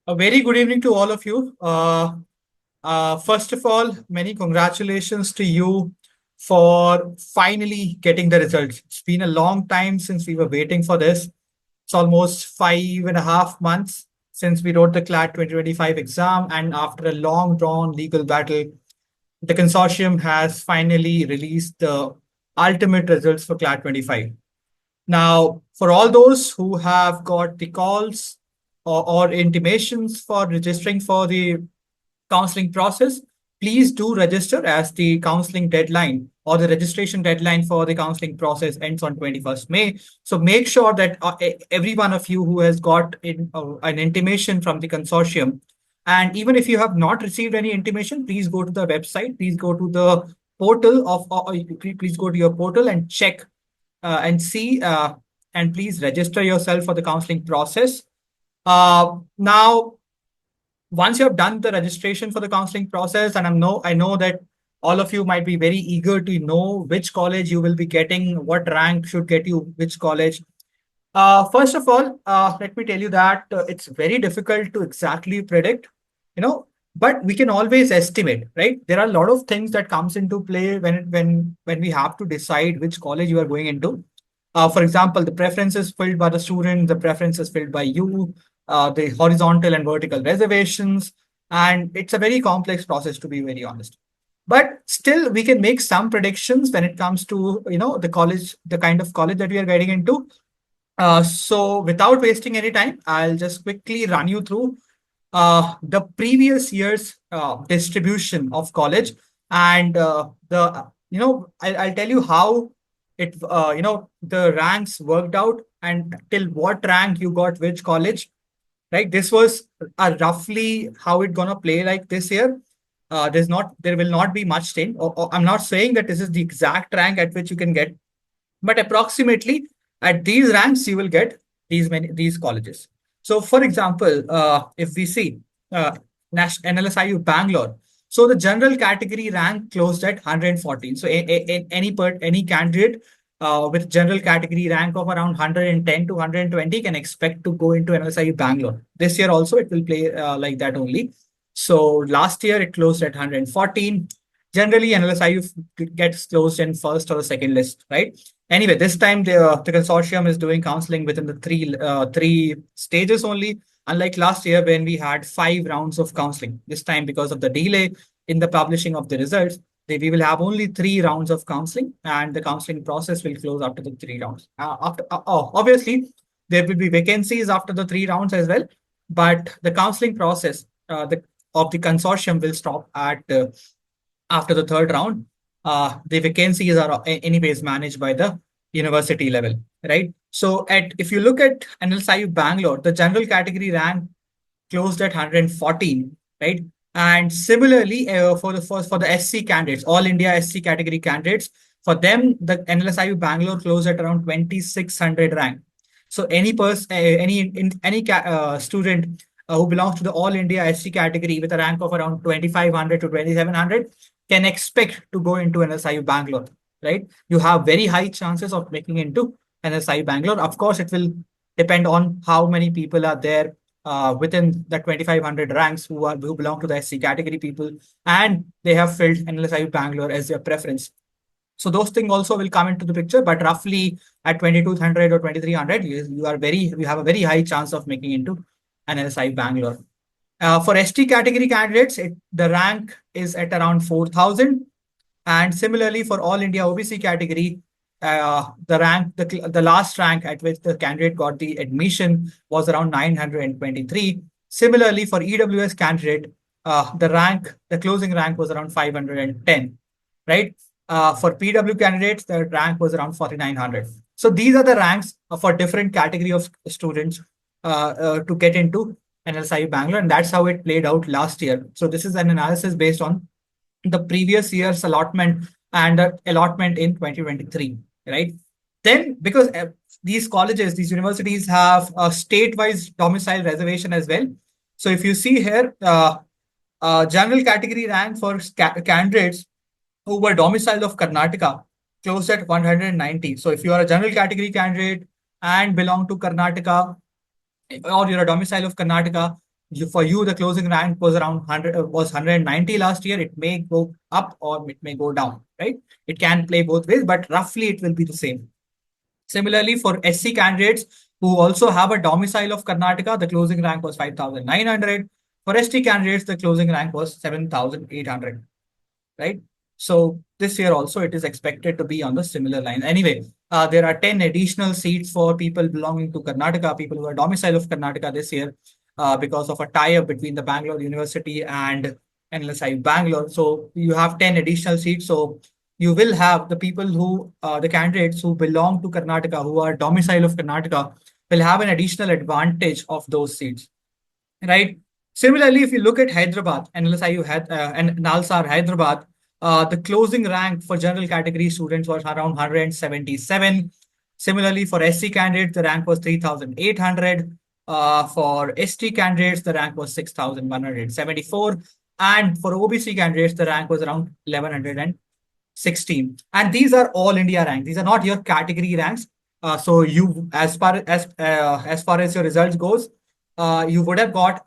A very good evening to all of you. First of all, many congratulations to you for finally getting the results. It's been a long time since we were waiting for this. It's almost 5.5 months since we wrote the CLAT 2025 exam, and after a long drawn legal battle, the consortium has finally released the ultimate results for CLAT 25. Now, for all those who have got the calls or intimations for registering for the counseling process, please do register as the counseling deadline or the registration deadline for the counseling process ends on 21st May. So make sure that every one of you who has got an intimation from the consortium, and even if you have not received any intimation, please go to the website, please go to the portal please go to your portal and check and see, and please register yourself for the counseling process. Now, once you have done the registration for the counseling process, and I know that all of you might be very eager to know which college you will be getting, what rank should get you which college. First of all, let me tell you that it's very difficult to exactly predict, you know, but we can always estimate, right? There are a lot of things that comes into play when we have to decide which college you are going into. For example, the preferences filled by the student, the preferences filled by you, the horizontal and vertical reservations, and it's a very complex process, to be very honest. But still, we can make some predictions when it comes to the college, the kind of college that we are getting into. So without wasting any time, I'll just quickly run you through the previous year's distribution of college, and I'll tell you how the ranks worked out and till what rank you got which college, right? This was roughly how it gonna play like this year. There will not be much change. Or I'm not saying that this is the exact rank at which you can get, but approximately at these ranks you will get these colleges. So, for example, if we see NLSIU Bangalore, so the general category rank closed at 114. So, any candidate with general category rank of around 110 to 120 can expect to go into NLSIU Bangalore. This year also it will play like that only. So last year it closed at 114. Generally, NLSIU gets closed in first or second list, right? Anyway, this time the consortium is doing counseling within the three stages only. Unlike last year when we had 5 rounds of counseling, this time because of the delay in the publishing of the results, we will have only 3 rounds of counseling, and the counseling process will close after the 3 rounds. Obviously, there will be vacancies after the 3 rounds as well, but the counseling process of the consortium will stop at after the third round. The vacancies are anyways managed by the university level, right? So if you look at NLSIU Bangalore, the general category rank closed at 114, right? And similarly, for the SC candidates, all India SC category candidates, for them the NLSIU Bangalore closed at around 2600 rank. So any student who belongs to the all India SC category with a rank of around 2500 to 2700 can expect to go into NLSIU Bangalore, right? You have very high chances of making into NLSIU Bangalore. Of course, it will depend on how many people are there within the 2500 ranks who belong to the SC category people, and they have filled NLSIU Bangalore as their preference. So those things also will come into the picture, but roughly at 2200 or 2300, you have a very high chance of making into NLSIU Bangalore. For ST category candidates, the rank is at around 4000. And similarly, for all India OBC category, the last rank at which the candidate got the admission was around 923. Similarly, for EWS candidate, the closing rank was around 510, right? For PW candidates, the rank was around 4900. So these are the ranks for different category of students to get into NLSIU Bangalore, and that's how it played out last year. So this is an analysis based on the previous year's allotment and allotment in 2023, right? Then, because these colleges, these universities have a state-wise domicile reservation as well. So if you see here, general category rank for candidates who were domiciled of Karnataka closed at 190. So if you are a general category candidate and belong to Karnataka, or you're a domicile of Karnataka, For you, the closing rank was around 100, was 190 last year. It may go up or it may go down, right? It can play both ways, but roughly it will be the same. Similarly, for SC candidates who also have a domicile of Karnataka, the closing rank was 5,900. For ST candidates, the closing rank was 7,800, right? So this year also it is expected to be on the similar line. Anyway, there are 10 additional seats for people belonging to Karnataka, people who are domicile of Karnataka this year, because of a tie-up between the Bangalore University and NLSIU Bangalore. So you have 10 additional seats. So you will have the people who, the candidates who belong to Karnataka, who are domicile of Karnataka, will have an additional advantage of those seats, right? Similarly, if you look at Hyderabad, NLSIU had and NALSAR Hyderabad, the closing rank for general category students was around 177. Similarly, for SC candidates, the rank was 3,800. For ST candidates, the rank was 6,174. And for OBC candidates, the rank was around 1,116. And these are all India ranks. These are not your category ranks. So you, as far as your results goes, you would have got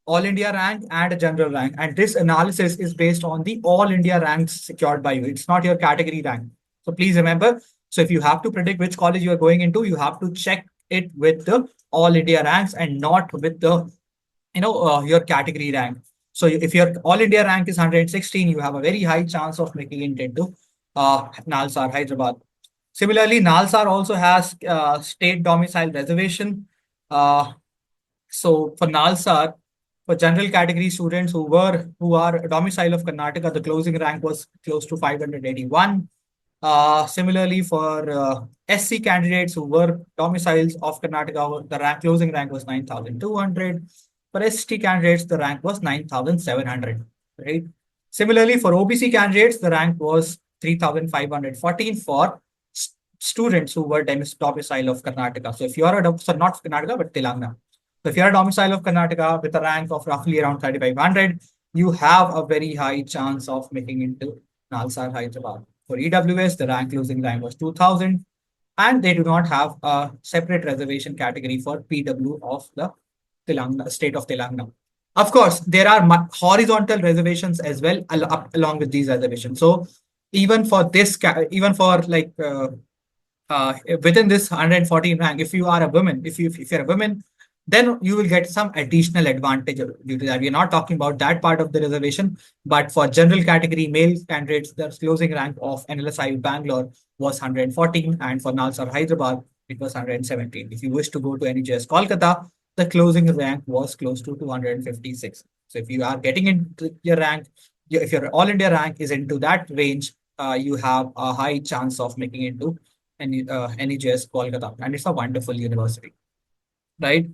all India rank and a general rank. And this analysis is based on the all India ranks secured by you. It's not your category rank. So please remember. So if you have to predict which college you are going into, you have to check it with the all India ranks and not with the, your category rank. So if your all India rank is 116, you have a very high chance of making it into NALSAR Hyderabad. Similarly, NALSAR also has state domicile reservation. So for NALSAR, for general category students who are domicile of Karnataka, the closing rank was close to 581. Similarly, for SC candidates who were domiciles of Karnataka, the closing rank was 9,200. For ST candidates, the rank was 9,700. Right. Similarly, for OBC candidates, the rank was 3,514 for students who were domicile of Karnataka. So if you are not Karnataka, but Telangana. So if you're a domicile of Karnataka with a rank of roughly around 3,500, you have a very high chance of making into NALSAR Hyderabad. For EWS, the closing rank was 2,000, and they do not have a separate reservation category for PW of the Telangana, state of Telangana. Of course, there are horizontal reservations as well along with these reservations. So even for this, even for like within this 114 rank, if you are a woman, if you're a woman, then you will get some additional advantage due to that. We're not talking about that part of the reservation, but for general category male candidates, the closing rank of NLSIU Bangalore was 114, and for NALSAR Hyderabad, it was 117. If you wish to go to NEJS Kolkata, the closing rank was close to 256. So if you are getting into your rank, if your all India rank is into that range, you have a high chance of making it to NEJS Kolkata, and it's a wonderful university, right?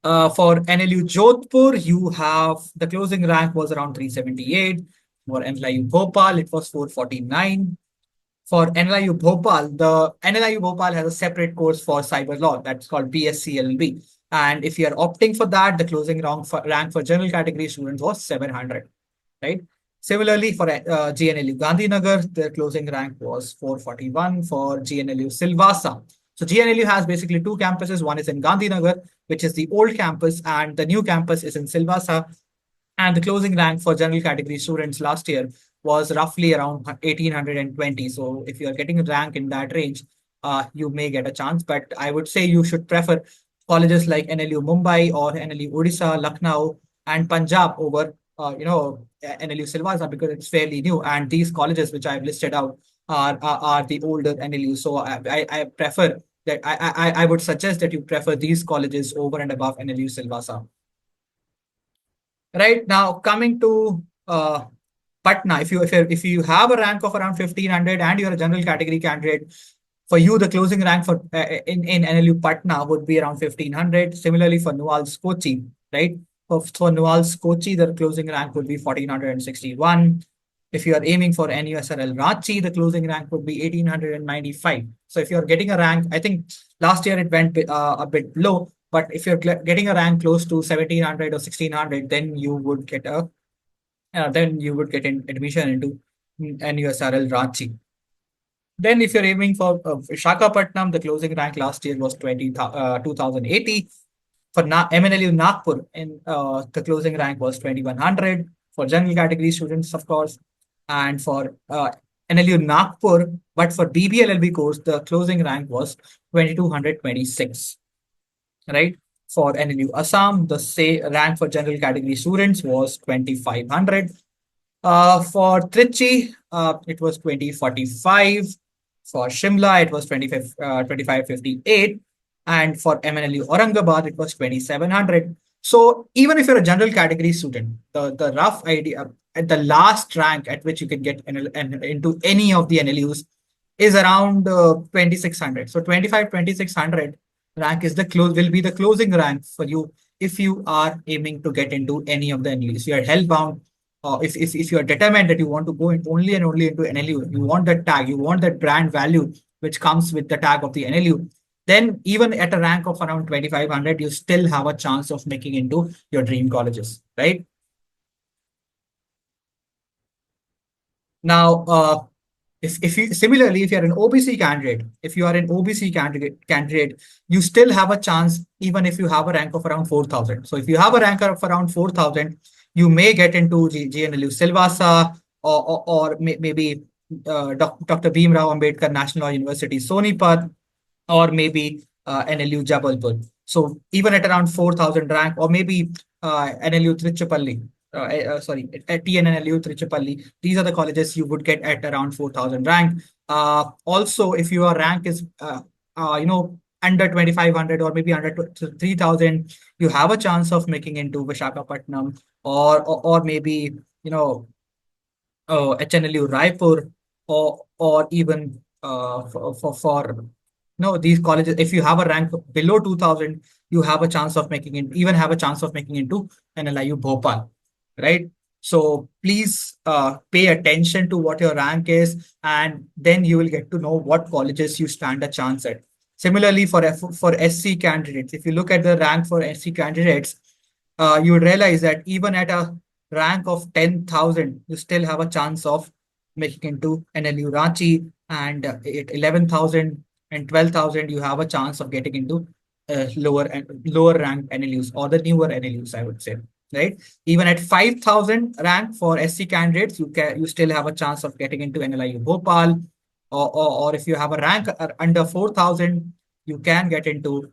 For NLU Jodhpur, you have the closing rank was around 378. For NLU Bhopal, it was 449. For NLU Bhopal, the NLU Bhopal has a separate course for cyber law that's called BSCLB. And if you are opting for that, the closing rank for general category students was 700, right? Similarly, for GNLU Gandhinagar, their closing rank was 441. For GNLU Silvassa, so GNLU has basically two campuses. One is in Gandhinagar, which is the old campus, and the new campus is in Silvassa. And the closing rank for general category students last year was roughly around 1,820. So if you are getting a rank in that range, you may get a chance. But I would say you should prefer colleges like NLU Mumbai or NLU Odisha, Lucknow, and Punjab over NLU Silvassa, because it's fairly new. And these colleges which I've listed out are the older NLU. So I prefer that I would suggest that you prefer these colleges over and above NLU Silvassa. Right now, coming to Patna, if you have a rank of around 1,500 and you're a general category candidate, for you the closing rank for in NLU Patna would be around 1,500. Similarly, for NUALS Kochi, right? For NUALS Kochi, the closing rank would be 1,461. If you are aiming for NUSRL Ranchi, the closing rank would be 1,895. So if you're getting a rank, I think last year it went a bit low, but if you're getting a rank close to 1,700 or 1,600, then you would get an admission into NUSRL Ranchi. Then if you're aiming for Visakhapatnam, the closing rank last year was 2,080. For MNLU Nagpur, in the closing rank was 2100 for general category students, of course, and for NLU Nagpur, but for BBLLB course, the closing rank was 2226, right? For NLU Assam, the say rank for general category students was 2500. For Trichy, it was 2045. For Shimla, it was 2558. And for MNLU Aurangabad, it was 2700. So even if you're a general category student, the rough idea at the last rank at which you can get into any of the NLUs is around 2600. So 2600 rank is the close will be the closing rank for you if you are aiming to get into any of the NLUs. You are hellbound. If you are determined that you want to go in only and only into NLU, you want that tag, you want that brand value which comes with the tag of the NLU, then even at a rank of around 2500, you still have a chance of making into your dream colleges, right? Now, if you similarly, if you're an OBC candidate, if you are an OBC candidate, you still have a chance even if you have a rank of around 4000. So if you have a rank of around 4000, you may get into GNLU Silvassa or maybe Dr. Bhimrao Ambedkar National Law University Sonipat, or maybe NLU Jabalpur. So even at around 4000 rank, or maybe NLU Trichapalli, sorry, at TNNLU Trichapalli, these are the colleges you would get at around 4000 rank. Also, if your rank is, under 2500 or maybe under 3000, you have a chance of making into Vishakhapatnam or maybe, HNLU Raipur, or even for no, these colleges, if you have a rank below 2000, you have a chance of making it, even have a chance of making into NLIU Bhopal, right? So please pay attention to what your rank is, and then you will get to know what colleges you stand a chance at. Similarly, for SC candidates, if you look at the rank for SC candidates, you would realize that even at a rank of 10,000, you still have a chance of making into NLU Ranchi, and at 11,000 and 12,000, you have a chance of getting into lower ranked NLUs or the newer NLUs, I would say, right? Even at 5,000 rank for SC candidates, you still have a chance of getting into NLIU Bhopal, or if you have a rank under 4,000, you can get into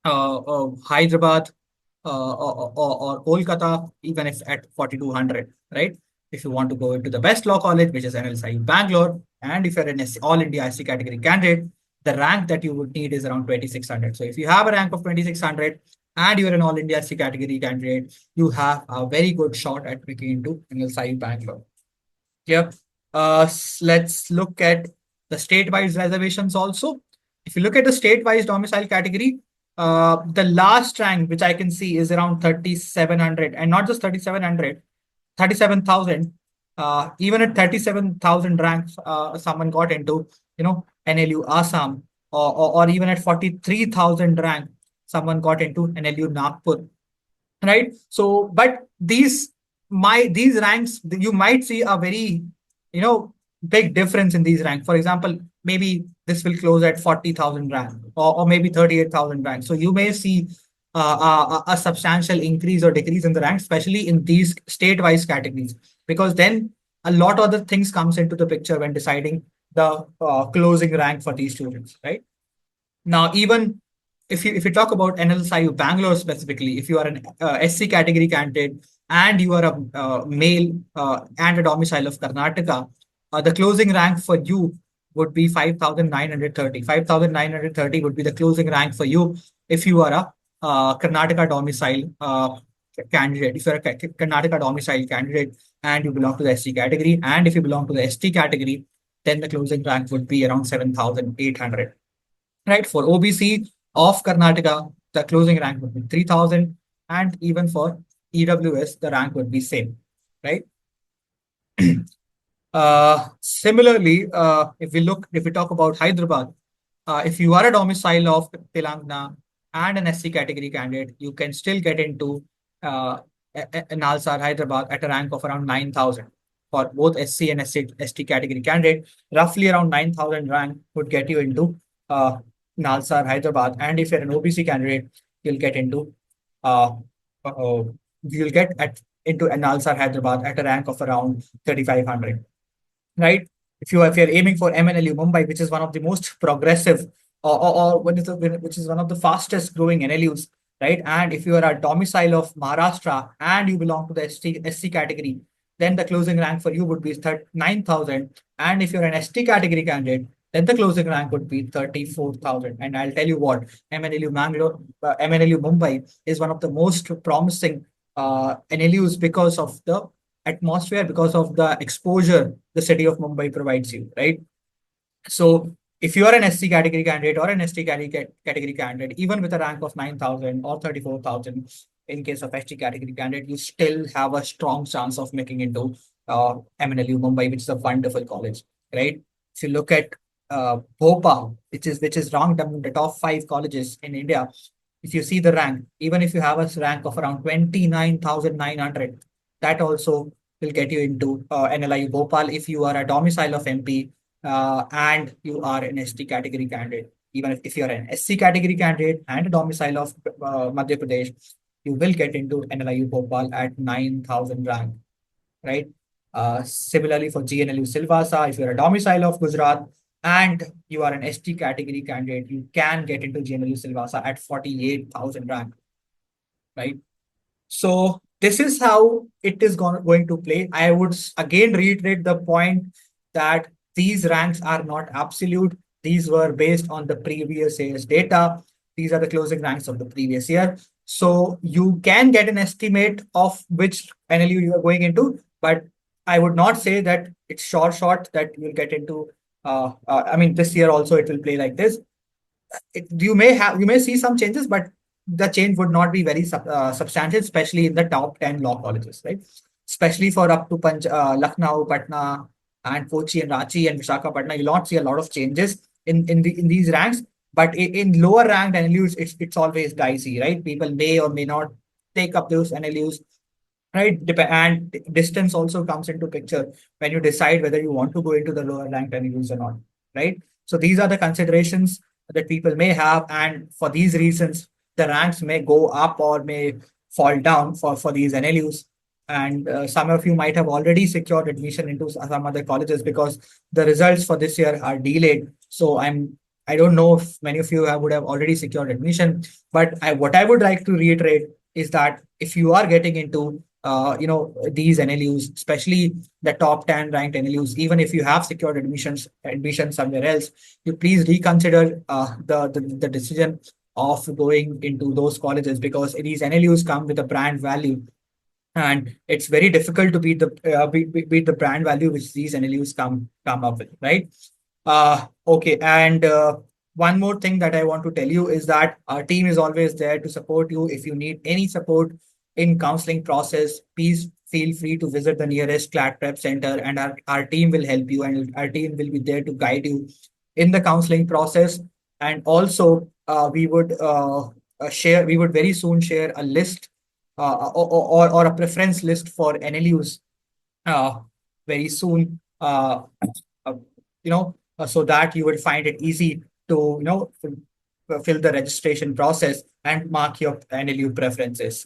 Hyderabad, or Kolkata, even if at 4200, right? If you want to go into the best law college, which is NLSIU Bangalore, and if you're an All India SC category candidate, the rank that you would need is around 2600. So if you have a rank of 2600 and you're an All India SC category candidate, you have a very good shot at making into NLSIU Bangalore. Yep. Let's look at the state-wise reservations also. If you look at the state-wise domicile category, the last rank which I can see is around 3700, and not just 3700, 37,000. Even at 37,000 ranks, someone got into, NLU Assam, or even at 43,000 rank, someone got into NLU Nagpur, right? So, but these ranks, you might see a very, big difference in these ranks. For example, maybe this will close at 40,000 rank, or maybe 38,000 rank. So you may see a substantial increase or decrease in the rank, especially in these state-wise categories, because then a lot of other things comes into the picture when deciding the closing rank for these students, right? Now, even if you talk about NLSIU Bangalore specifically, if you are an SC category candidate and you are a male and a domicile of Karnataka, the closing rank for you would be 5,930. 5,930 would be the closing rank for you if you are a Karnataka domicile candidate. If you're a Karnataka domicile candidate and you belong to the SC category, and if you belong to the ST category, then the closing rank would be around 7,800. Right? For OBC of Karnataka, the closing rank would be 3,000, and even for EWS, the rank would be same, right? Similarly, if we talk about Hyderabad, if you are a domicile of Telangana and an SC category candidate, you can still get into NALSAR Hyderabad at a rank of around 9,000. For both SC and ST category candidate, roughly around 9,000 rank would get you into NALSAR Hyderabad. And if you're an OBC candidate, you'll get into uh, you'll get at into NALSAR Hyderabad at a rank of around 3,500, right? If you're aiming for MNLU Mumbai, which is one of the most progressive, or which is one of the fastest growing NLUs, right? And if you are a domicile of Maharashtra and you belong to the SC category, then the closing rank for you would be 9,000. And if you're an ST category candidate, then the closing rank would be 34,000. And I'll tell you what, MNLU Mangalore, MNLU Mumbai is one of the most promising NLUs because of the atmosphere, because of the exposure the city of Mumbai provides you, right? So if you are an SC category candidate or an ST category candidate, even with a rank of 9,000 or 34,000, in case of ST category candidate, you still have a strong chance of making into MNLU Mumbai, which is a wonderful college, right? If you look at Bhopal, which is ranked among the top 5 colleges in India, if you see the rank, even if you have a rank of around 29,900, that also will get you into NLIU Bhopal if you are a domicile of MP and you are an ST category candidate. Even if you're an SC category candidate and a domicile of Madhya Pradesh, you will get into NLIU Bhopal at 9,000 rank, right? Similarly for GNLU Silvassa, if you're a domicile of Gujarat and you are an ST category candidate, you can get into GNLU Silvassa at 48,000 rank, right? So this is how it is going to play. I would again reiterate the point that these ranks are not absolute. These were based on the previous year's data. These are the closing ranks of the previous year. So you can get an estimate of which NLU you are going into, but I would not say that it's short that you'll get into. I mean, this year also it will play like this. You may see some changes, but the change would not be very substantial, especially in the top 10 law colleges, right? Especially for up to Lucknow, Patna, and Kochi and Ranchi and Visakhapatnam, you'll not see a lot of changes in these ranks. But in lower ranked NLUs, it's always dicey, right? People may or may not take up those NLUs, right? And distance also comes into picture when you decide whether you want to go into the lower ranked NLUs or not, right? So these are the considerations that people may have, and for these reasons, the ranks may go up or may fall down for these NLUs. And some of you might have already secured admission into some other colleges because the results for this year are delayed. So I don't know if many of you would have already secured admission, but what I would like to reiterate is that if you are getting into these NLUs, especially the top 10 ranked NLUs, even if you have secured admission somewhere else, you please reconsider the decision of going into those colleges, because these NLUs come with a brand value, and it's very difficult to beat the brand value which these NLUs come up with, right? Okay, and one more thing that I want to tell you is that our team is always there to support you. If you need any support in counseling process, please feel free to visit the nearest Clat Prep Center, and our team will help you, and our team will be there to guide you in the counseling process. And also, we would very soon share a list or a preference list for NLUs uh, very soon. Uh, so that you will find it easy to fill the registration process and mark your NLU preferences.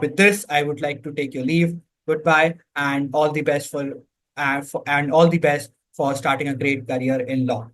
With this, I would like to take your leave. Goodbye, and all the best for and all the best for starting a great career in law.